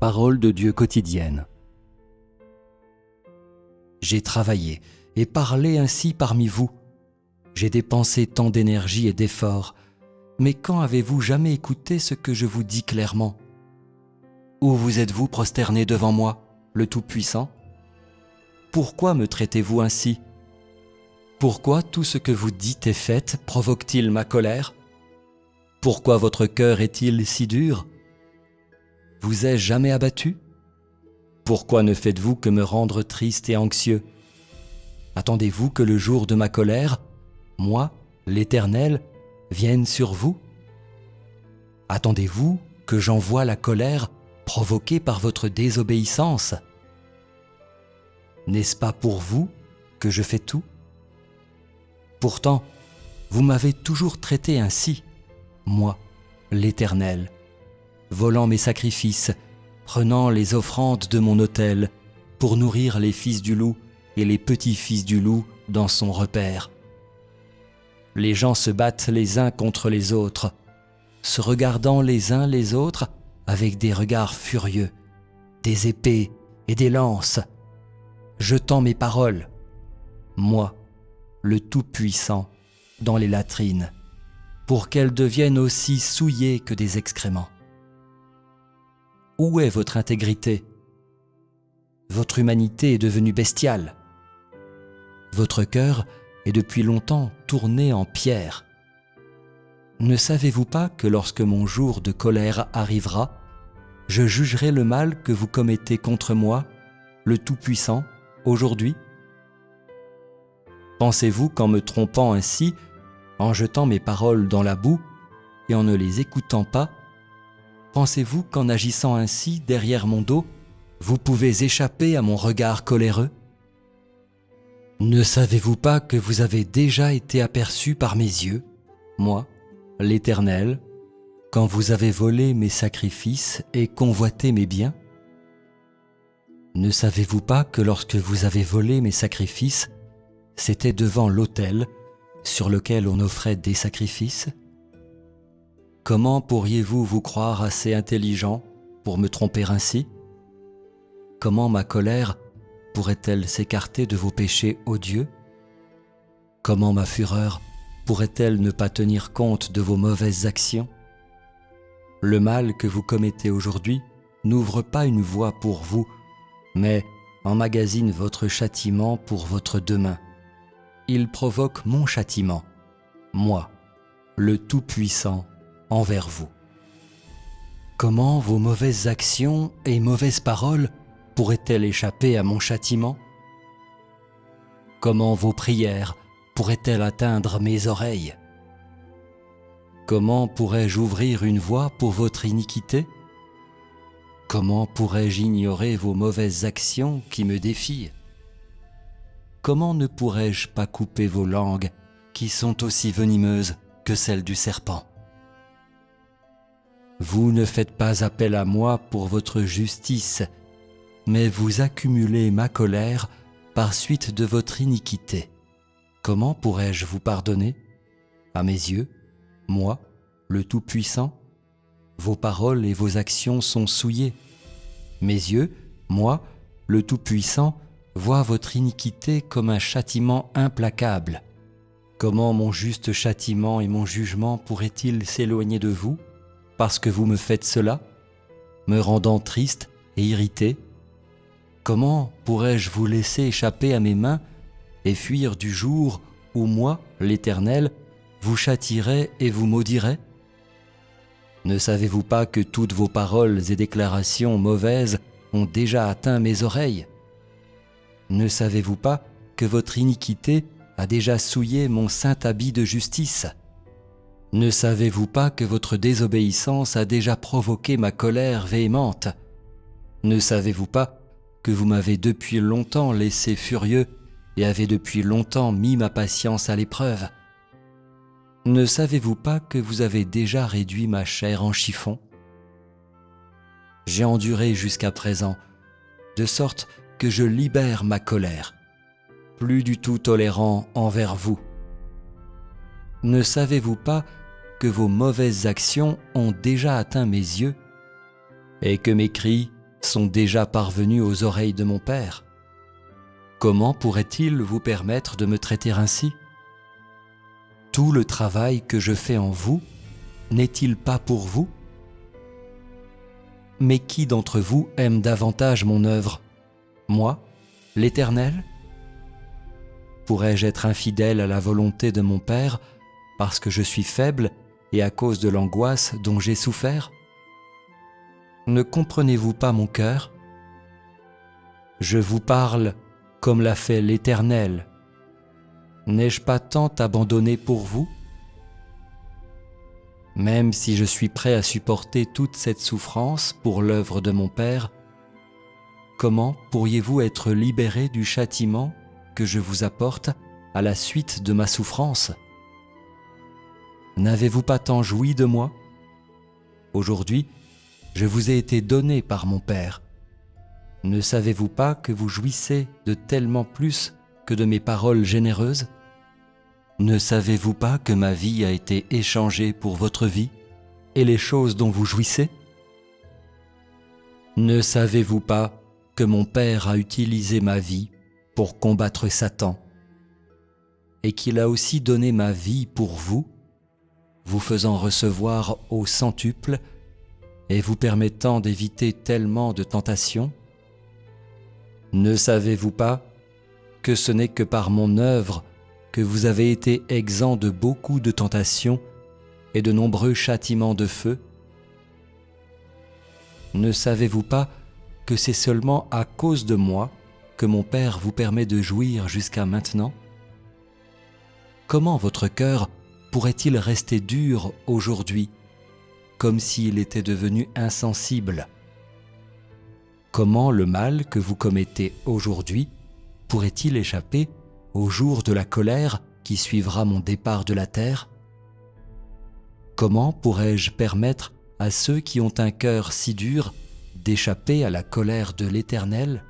Parole de Dieu quotidienne. J'ai travaillé et parlé ainsi parmi vous. J'ai dépensé tant d'énergie et d'efforts, mais quand avez-vous jamais écouté ce que je vous dis clairement? Où vous êtes-vous prosterné devant moi, le Tout-Puissant? Pourquoi me traitez-vous ainsi? Pourquoi tout ce que vous dites et faites provoque-t-il ma colère? Pourquoi votre cœur est-il si dur? Vous ai-je jamais abattu? Pourquoi ne faites-vous que me rendre triste et anxieux? Attendez-vous que le jour de ma colère, moi, l'Éternel, vienne sur vous? Attendez-vous que j'envoie la colère provoquée par votre désobéissance? N'est-ce pas pour vous que je fais tout? Pourtant, vous m'avez toujours traité ainsi, moi, l'Éternel, volant mes sacrifices, prenant les offrandes de mon autel pour nourrir les fils du loup et les petits-fils du loup dans son repaire. Les gens se battent les uns contre les autres, se regardant les uns les autres avec des regards furieux, des épées et des lances, jetant mes paroles, moi, le Tout-Puissant, dans les latrines, pour qu'elles deviennent aussi souillées que des excréments. Où est votre intégrité? Votre humanité est devenue bestiale. Votre cœur est depuis longtemps tourné en pierre. Ne savez-vous pas que lorsque mon jour de colère arrivera, je jugerai le mal que vous commettez contre moi, le Tout-Puissant, aujourd'hui? Pensez-vous qu'en me trompant ainsi, en jetant mes paroles dans la boue et en ne les écoutant pas, pensez-vous qu'en agissant ainsi derrière mon dos, vous pouvez échapper à mon regard coléreux? Ne savez-vous pas que vous avez déjà été aperçu par mes yeux, moi, l'Éternel, quand vous avez volé mes sacrifices et convoité mes biens? Ne savez-vous pas que lorsque vous avez volé mes sacrifices, c'était devant l'autel sur lequel on offrait des sacrifices? Comment pourriez-vous vous croire assez intelligent pour me tromper ainsi? Comment ma colère pourrait-elle s'écarter de vos péchés odieux? Comment ma fureur pourrait-elle ne pas tenir compte de vos mauvaises actions? Le mal que vous commettez aujourd'hui n'ouvre pas une voie pour vous, mais emmagasine votre châtiment pour votre demain. Il provoque mon châtiment, moi, le Tout-Puissant, envers vous. Comment vos mauvaises actions et mauvaises paroles pourraient-elles échapper à mon châtiment? Comment vos prières pourraient-elles atteindre mes oreilles? Comment pourrais-je ouvrir une voie pour votre iniquité? Comment pourrais-je ignorer vos mauvaises actions qui me défient? Comment ne pourrais-je pas couper vos langues qui sont aussi venimeuses que celles du serpent? Vous ne faites pas appel à moi pour votre justice, mais vous accumulez ma colère par suite de votre iniquité. Comment pourrais-je vous pardonner? À mes yeux, moi, le Tout-Puissant, vos paroles et vos actions sont souillées. Mes yeux, moi, le Tout-Puissant, voient votre iniquité comme un châtiment implacable. Comment mon juste châtiment et mon jugement pourraient-ils s'éloigner de vous, parce que vous me faites cela, me rendant triste et irrité? Comment pourrais-je vous laisser échapper à mes mains et fuir du jour où moi, l'Éternel, vous châtierai et vous maudirai? Ne savez-vous pas que toutes vos paroles et déclarations mauvaises ont déjà atteint mes oreilles? Ne savez-vous pas que votre iniquité a déjà souillé mon saint habit de justice? Ne savez-vous pas que votre désobéissance a déjà provoqué ma colère véhémente? Ne savez-vous pas que vous m'avez depuis longtemps laissé furieux et avez depuis longtemps mis ma patience à l'épreuve? Ne savez-vous pas que vous avez déjà réduit ma chair en chiffon? J'ai enduré jusqu'à présent, de sorte que je libère ma colère, plus du tout tolérant envers vous. Ne savez-vous pas que vos mauvaises actions ont déjà atteint mes yeux, et que mes cris sont déjà parvenus aux oreilles de mon Père. Comment pourrait-il vous permettre de me traiter ainsi? Tout le travail que je fais en vous n'est-il pas pour vous? Mais qui d'entre vous aime davantage mon œuvre? Moi, l'Éternel? Pourrais-je être infidèle à la volonté de mon Père parce que je suis faible et à cause de l'angoisse dont j'ai souffert? Ne comprenez-vous pas mon cœur? Je vous parle comme l'a fait l'Éternel. N'ai-je pas tant abandonné pour vous? Même si je suis prêt à supporter toute cette souffrance pour l'œuvre de mon Père, comment pourriez-vous être libérés du châtiment que je vous apporte à la suite de ma souffrance? N'avez-vous pas tant joui de moi? Aujourd'hui, je vous ai été donné par mon Père. Ne savez-vous pas que vous jouissez de tellement plus que de mes paroles généreuses? Ne savez-vous pas que ma vie a été échangée pour votre vie et les choses dont vous jouissez? Ne savez-vous pas que mon Père a utilisé ma vie pour combattre Satan et qu'il a aussi donné ma vie pour vous, vous faisant recevoir au centuple et vous permettant d'éviter tellement de tentations? Ne savez-vous pas que ce n'est que par mon œuvre que vous avez été exempts de beaucoup de tentations et de nombreux châtiments de feu? Ne savez-vous pas que c'est seulement à cause de moi que mon Père vous permet de jouir jusqu'à maintenant? Comment votre cœur pourrait-il rester dur aujourd'hui, comme s'il était devenu insensible? Comment le mal que vous commettez aujourd'hui pourrait-il échapper au jour de la colère qui suivra mon départ de la terre? Comment pourrais-je permettre à ceux qui ont un cœur si dur d'échapper à la colère de l'Éternel?